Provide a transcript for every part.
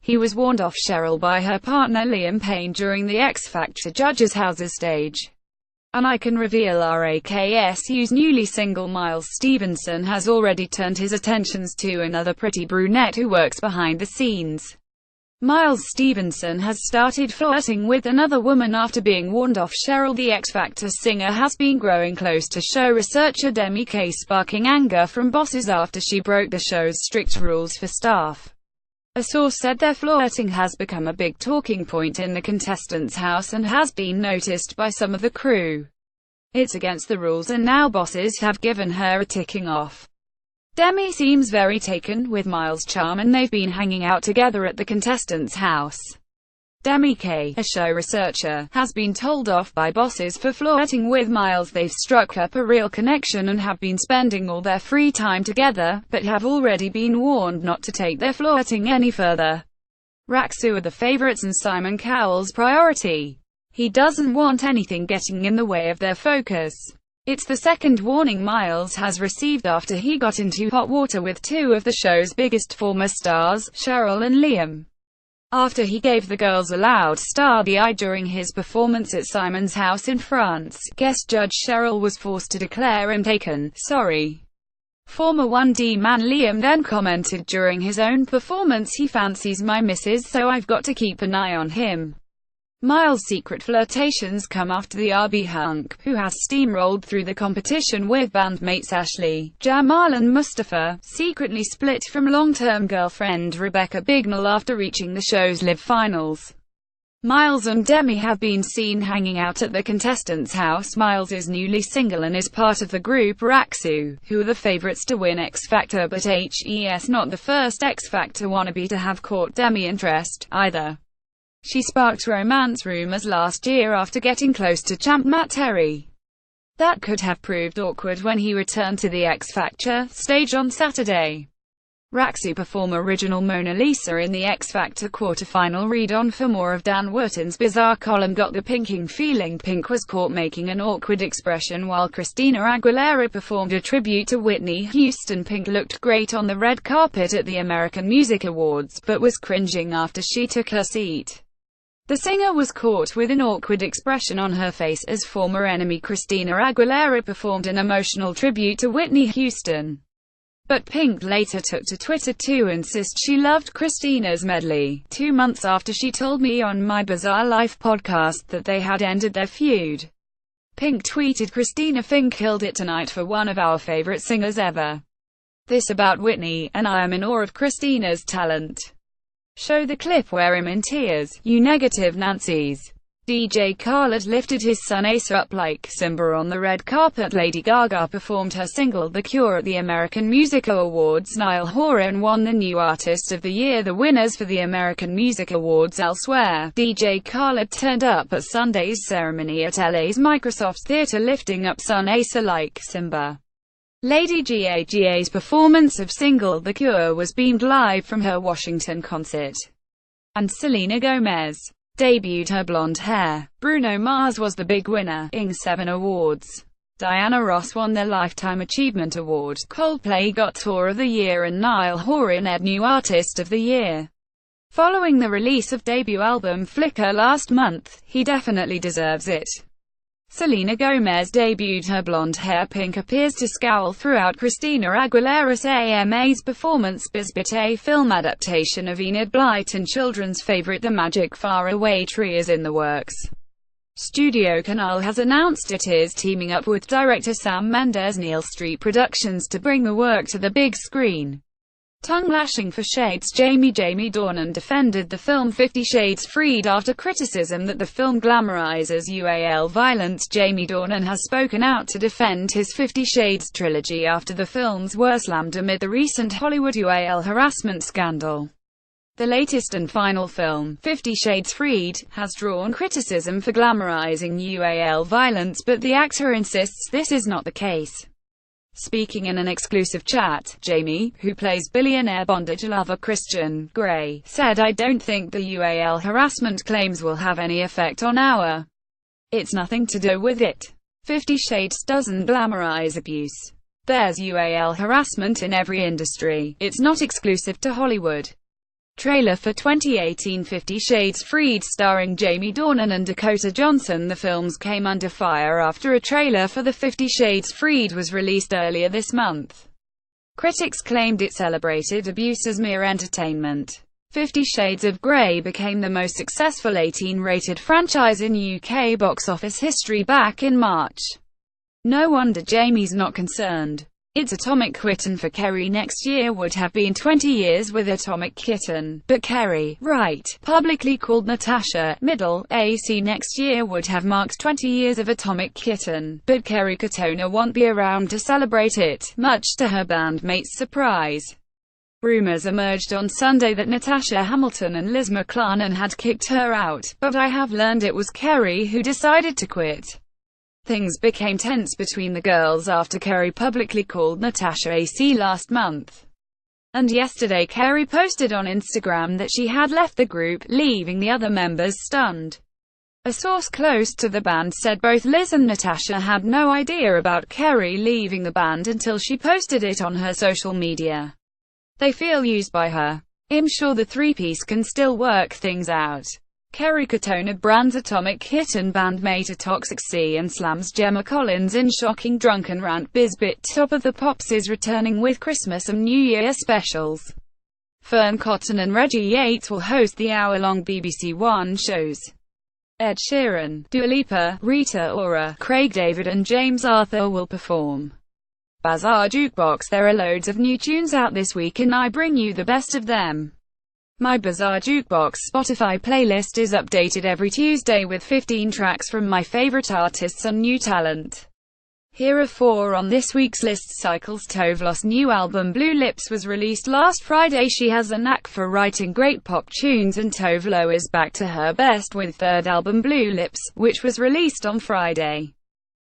He was warned off CHERYL by her partner LIAM PAYNE during the X Factor Judges' Houses stage. And I can reveal RAKSU's newly single MYLES Stephenson has already turned his attentions to another pretty brunette who works behind the scenes. MYLES Stephenson has started flirting with another woman after being warned off CHERYL. The X Factor singer has been growing close to show researcher Demi, sparking anger from bosses after she broke the show's strict rules for staff. A source said their flirting has become a big talking point in the contestants' house and has been noticed by some of the crew. It's against the rules and now bosses have given her a ticking off. Demi seems very taken with MYLES' charm and they've been hanging out together at the contestants' house. Demi, a show researcher, has been told off by bosses for flirting with MYLES. They've struck up a real connection and have been spending all their free time together, but have already been warned not to take their flirting any further. RAKSU are the favorites and Simon Cowell's priority. He doesn't want anything getting in the way of their focus. It's the second warning MYLES has received after he got into hot water with two of the show's biggest former stars, CHERYL and LIAM. After he gave the girls a loud starry eye during his performance at Simon's house in France, guest judge CHERYL was forced to declare him taken. Sorry. Former 1D man LIAM then commented during his own performance, he fancies my missus, so I've got to keep an eye on him. MYLES' secret flirtations come after the RB hunk, who has steamrolled through the competition with bandmates Ashley, Jamal and Mustafa, secretly split from long-term girlfriend Rebecca Bignell after reaching the show's live finals. MYLES and Demi have been seen hanging out at the contestants' house. MYLES is newly single and is part of the group RAKSU, who are the favorites to win X Factor, but he's not the first X Factor wannabe to have caught Demi interest, either. She sparked romance rumors last year after getting close to champ Matt Terry. That could have proved awkward when he returned to the X Factor stage on Saturday. RAKSU perform original Mona Lisa in the X Factor quarterfinal. Read on for more of Dan Wootton's bizarre column. Got the pinking feeling. Pink was caught making an awkward expression while Christina Aguilera performed a tribute to Whitney Houston. Pink looked great on the red carpet at the American Music Awards, but was cringing after she took her seat. The singer was caught with an awkward expression on her face as former enemy Christina Aguilera performed an emotional tribute to Whitney Houston. But Pink later took to Twitter to insist she loved Christina's medley, 2 months after she told me on My Bizarre Life podcast that they had ended their feud. Pink tweeted, "Christina Fink killed it tonight for one of our favorite singers ever. This about Whitney, and I am in awe of Christina's talent. Show the clip where I'm in tears, you negative Nancy's." DJ Khaled lifted his son Asa up like Simba on the red carpet. Lady Gaga performed her single The Cure at the American Music Awards. Niall Horan won the New Artist of the Year. The winners for the American Music Awards elsewhere. DJ Khaled turned up at Sunday's ceremony at LA's Microsoft Theatre lifting up son Asa like Simba. Lady Gaga's performance of single The Cure was beamed live from her Washington concert. And Selena Gomez debuted her blonde hair. Bruno Mars was the big winner, ing 7 awards. Diana Ross won the Lifetime Achievement Award. Coldplay got Tour of the Year and Niall Horan ed New Artist of the Year. Following the release of debut album Flicker last month, he definitely deserves it. Selena Gomez debuted her blonde hair. Pink appears to scowl throughout Christina Aguilera's AMA's performance. Bizbit, a film adaptation of Enid Blyton children's favorite The Magic Faraway Tree, is in the works. Studio Canal has announced it is teaming up with director Sam Mendes' Neil Street Productions to bring the work to the big screen. Tongue-lashing for Shades. Jamie Dornan defended the film 50 Shades Freed after criticism that the film glamorizes UAL violence. Jamie Dornan has spoken out to defend his 50 Shades trilogy after the films were slammed amid the recent Hollywood UAL harassment scandal. The latest and final film, 50 Shades Freed, has drawn criticism for glamorizing UAL violence, but the actor insists this is not the case. Speaking in an exclusive chat, Jamie, who plays billionaire bondage lover Christian Grey, said, "I don't think the UAL harassment claims will have any effect on our. It's nothing to do with it. 50 Shades doesn't glamorize abuse. There's UAL harassment in every industry. It's not exclusive to Hollywood." Trailer for 2018 50 Shades Freed starring Jamie Dornan and Dakota Johnson. The films came under fire after a trailer for the 50 Shades Freed was released earlier this month. Critics claimed it celebrated abuse as mere entertainment. 50 Shades of Grey became the most successful 18-rated franchise in UK box office history back in March. No wonder Jamie's not concerned. It's Atomic Kitten for Kerry next year would have been 20 years with Atomic Kitten, but Kerry, right, publicly called Natasha, middle, AC next year would have marked 20 years of Atomic Kitten, but Kerry Katona won't be around to celebrate it, much to her bandmates' surprise. Rumours emerged on Sunday that Natasha Hamilton and Liz McClarnon had kicked her out, but I have learned it was Kerry who decided to quit. Things became tense between the girls after Kerry publicly called Natasha AC last month. And yesterday Kerry posted on Instagram that she had left the group, leaving the other members stunned. A source close to the band said both Liz and Natasha had no idea about Kerry leaving the band until she posted it on her social media. They feel used by her. I'm sure the three-piece can still work things out. Kerry Katona brands Atomic Kitten bandmate a Toxic C and slams Gemma Collins in shocking drunken rant. Bizbit Top of the Pops is returning with Christmas and New Year specials. Fern Cotton and Reggie Yates will host the hour-long BBC One shows. Ed Sheeran, Dua Lipa, Rita Ora, Craig David and James Arthur will perform. Bazaar Jukebox. There are loads of new tunes out this week and I bring you the best of them. My Bazaar Jukebox Spotify playlist is updated every Tuesday with 15 tracks from my favorite artists and new talent. Here are 4 on this week's list. Cycles Tovlos' new album Blue Lips was released last Friday. She has a knack for writing great pop tunes and Tovlo is back to her best with third album Blue Lips, which was released on Friday.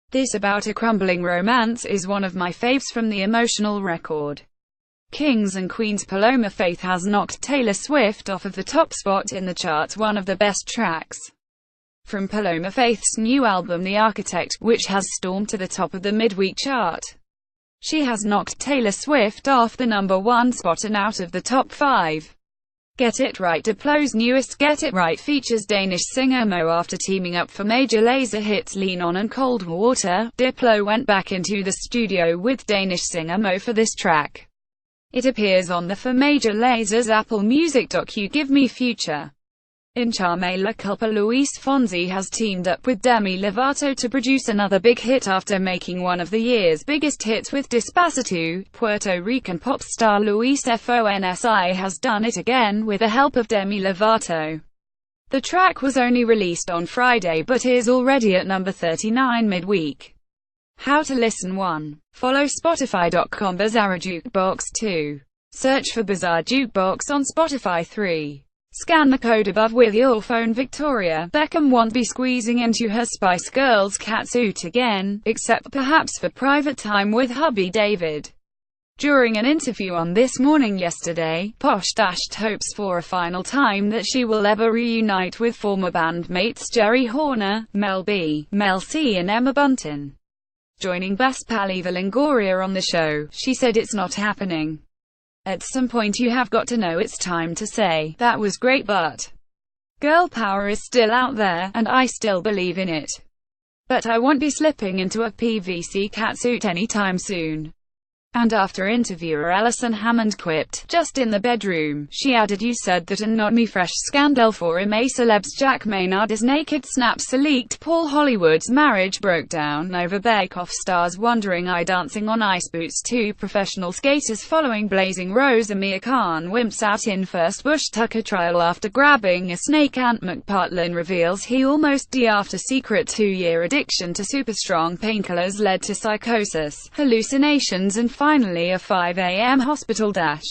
This About a Crumbling Romance is one of my faves from the emotional record. Kings and Queens Paloma Faith has knocked Taylor Swift off of the top spot in the charts, one of the best tracks from Paloma Faith's new album The Architect, which has stormed to the top of the midweek chart. She has knocked Taylor Swift off the #1 spot and out of the top 5. Get It Right. Diplo's newest Get It Right features Danish singer Mo. After teaming up for major laser hits Lean On and Cold Water, Diplo went back into the studio with Danish singer Mo for this track. It appears on the For Major Laser's Apple Music docu Give Me Future. In Charme La Culpa, Luis Fonsi has teamed up with Demi Lovato to produce another big hit after making one of the year's biggest hits with Despacito. Puerto Rican pop star Luis Fonsi has done it again with the help of Demi Lovato. The track was only released on Friday but is already at number 39 midweek. How to listen. 1. Follow Spotify.com Bazaar Jukebox. 2. Search for Bazaar Jukebox on Spotify. 3. Scan the code above with your phone. Victoria Beckham won't be squeezing into her Spice Girls catsuit again, except perhaps for private time with hubby David. During an interview on This Morning yesterday, Posh dashed hopes for a final time that she will ever reunite with former bandmates Jerry Horner, Mel B, Mel C and Emma Bunton. Joining best pal Eva Longoria on the show, she said it's not happening. At some point you have got to know it's time to say, that was great but girl power is still out there, and I still believe in it. But I won't be slipping into a PVC catsuit anytime soon. And after interviewer Alison Hammond quipped, just in the bedroom, she added, you said that and not me. Fresh scandal for MA celebs. Jack Maynard is naked. Snaps leaked. Paul Hollywood's marriage broke down over Bake Off stars wondering eye dancing on ice boots. 2 professional skaters following Blazing Rose. Amir Khan wimps out in first Bush Tucker trial after grabbing a snake. Ant McPartlin reveals he almost died after secret 2-year addiction to super strong painkillers led to psychosis, hallucinations and finally a 5 a.m. hospital dash.